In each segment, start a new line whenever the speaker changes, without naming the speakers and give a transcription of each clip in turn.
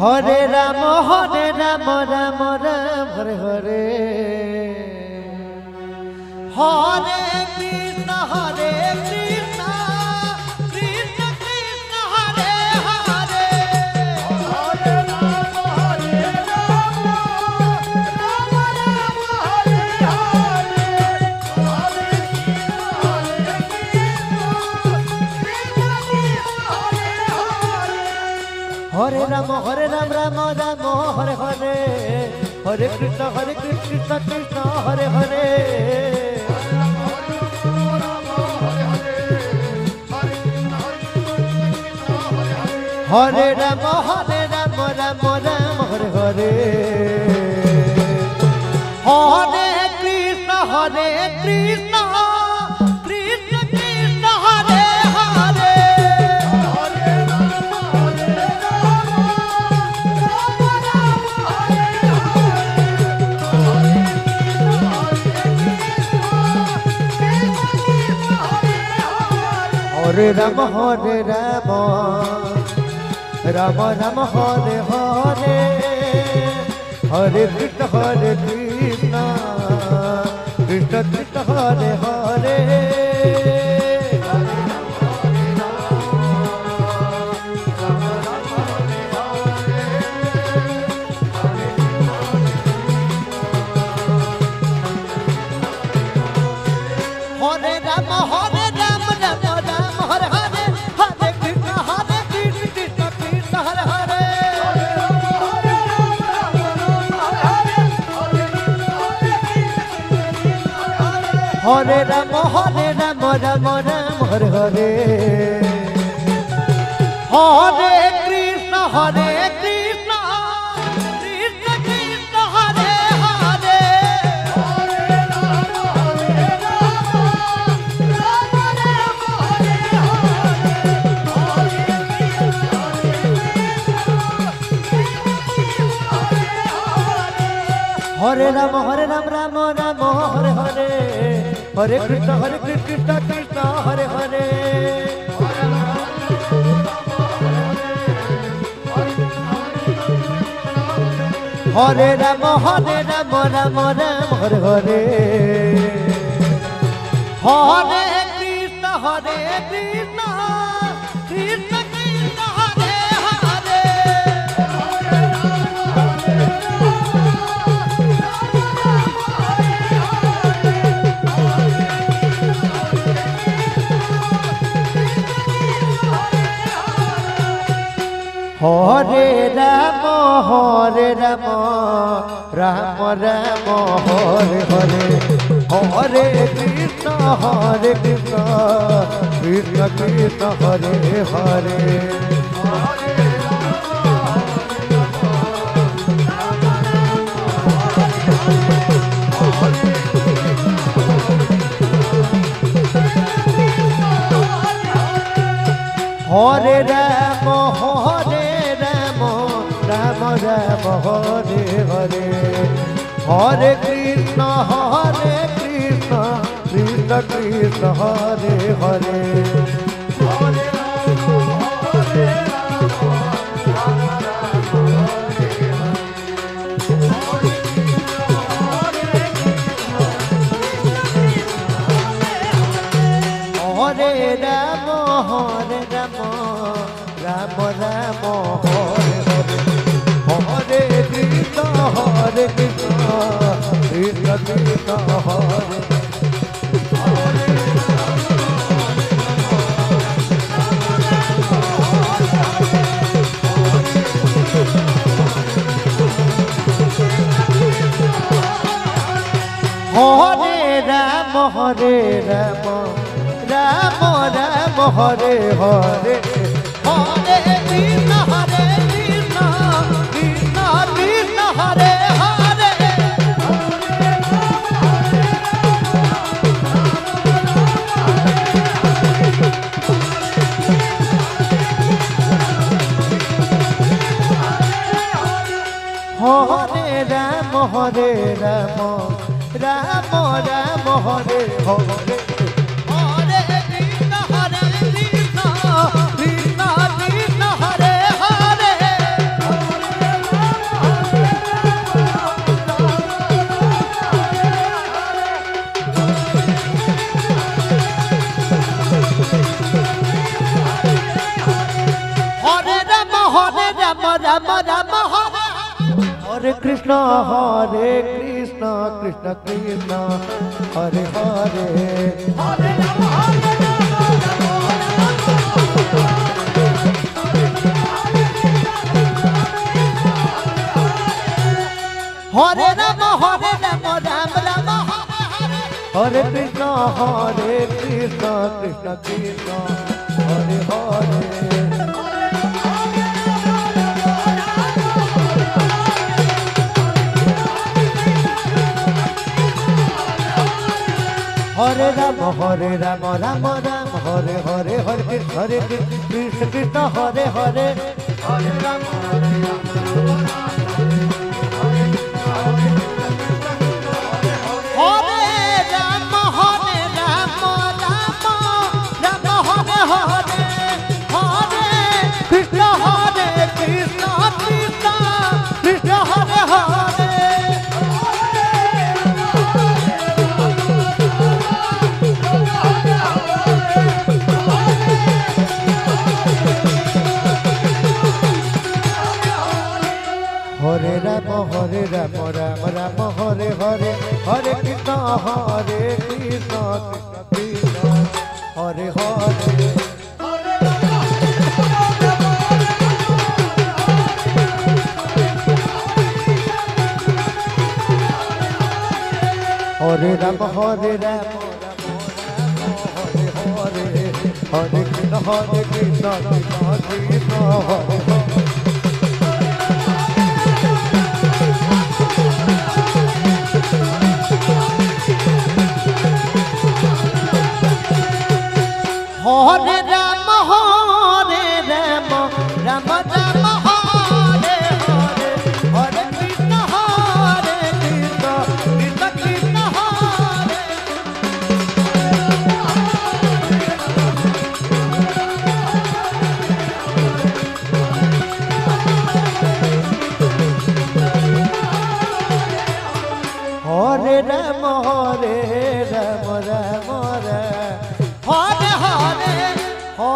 Hare Ram Ram Ram Hare Hare Hare Krishna Krishna Krishna Krishna Hare Hare Hare Ram Ram Ram Hare Hare Hare Ram Ram Ram Hare Hare Hare Krishna Krishna Krishna Hare Hare Hare Ram Ram Ram Hare Hare Hare Krishna Krishna Krishna Krishna Hare Hare Hare Ram Ram Ram Hare Hare Hare Krishna Krishna Krishna Hare Hare Hare Ram Ram Ram Hare Hare Hare Krishna Krishna Krishna Hare Hare Hare Ram Ram Ram Hare Hare Hare Krishna Krishna Krishna Krishna Hare Hare Hare Ram Ram Ram Hare Hare Hare Krishna Krishna Krishna Hare Hare Hare Ram Ram Ram Hare Hare Hare Krishna Krishna Krishna Krishna Hare Hare Hare Ram Ram Ram Hare Hare Hare Krishna Krishna Krishna Hare Hare Hare Ram Ram Ram Hare Hare Hare Krishna Krishna Krishna Hare Hare Hare Ram Ram Ram Hare Hare Hare Krishna Krishna Krishna Hare Hare Ram Ram Ram Hare Hare Hare Krishna Krishna Krishna Hare Hare Hare Ram Ram Ram Hare Hare Hare Krishna Krishna Krishna Hare Hare Ram Ram Ram Hare Hare Krishna Krishna Krishna Hare Hare Hare Ram Ram Ram Hare Krishna Krishna Krishna Hare Hare Hare Ram Ram Ram Hare Hare Hare Krishna Krishna Hare Hare Hare Ram Hare Ram Ram Hare Hare Hare Krishna Hare Krishna Krishna Krishna Hare Hare Hare Ram Ram Ram Hare Hare Hare Krishna Krishna Krishna Hare Hare Hare Ram Hare Hare Hare Krishna Krishna Krishna Hare Hare Ram Ram Ram Hare Hare Hare Krishna Krishna Krishna Hare Hare Ram Ram Hare Hare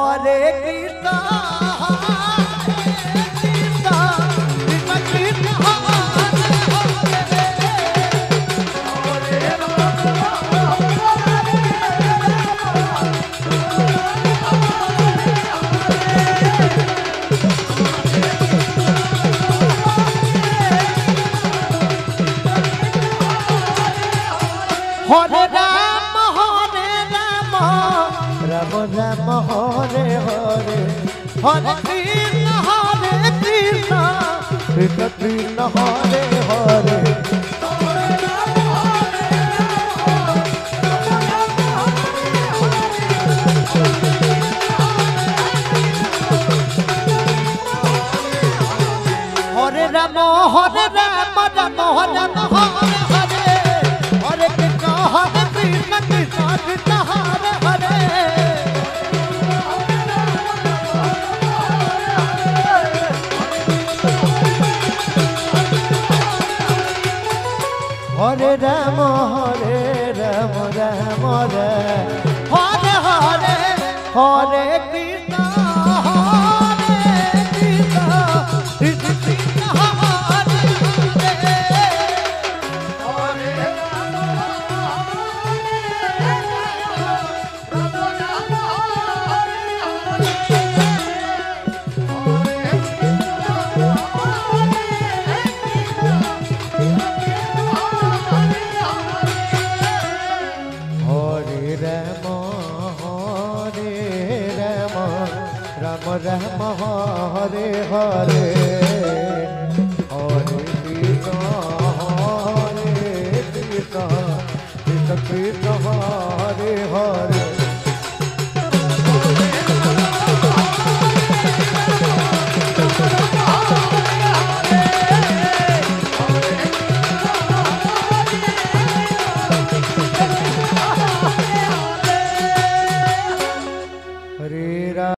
Hare Krishna Krishna Hare Ram Ram Ram Hare Hare Hare Krishna Krishna Krishna Hare Hare Hare Ram Ram Ram Hare Hare Hare Krishna Krishna Krishna Hare Hare Hare Ram Ram Hare Hare Hare Krishna Krishna Krishna Hare Ram Hare Hare Hare Krishna Krishna Krishna Hare Hare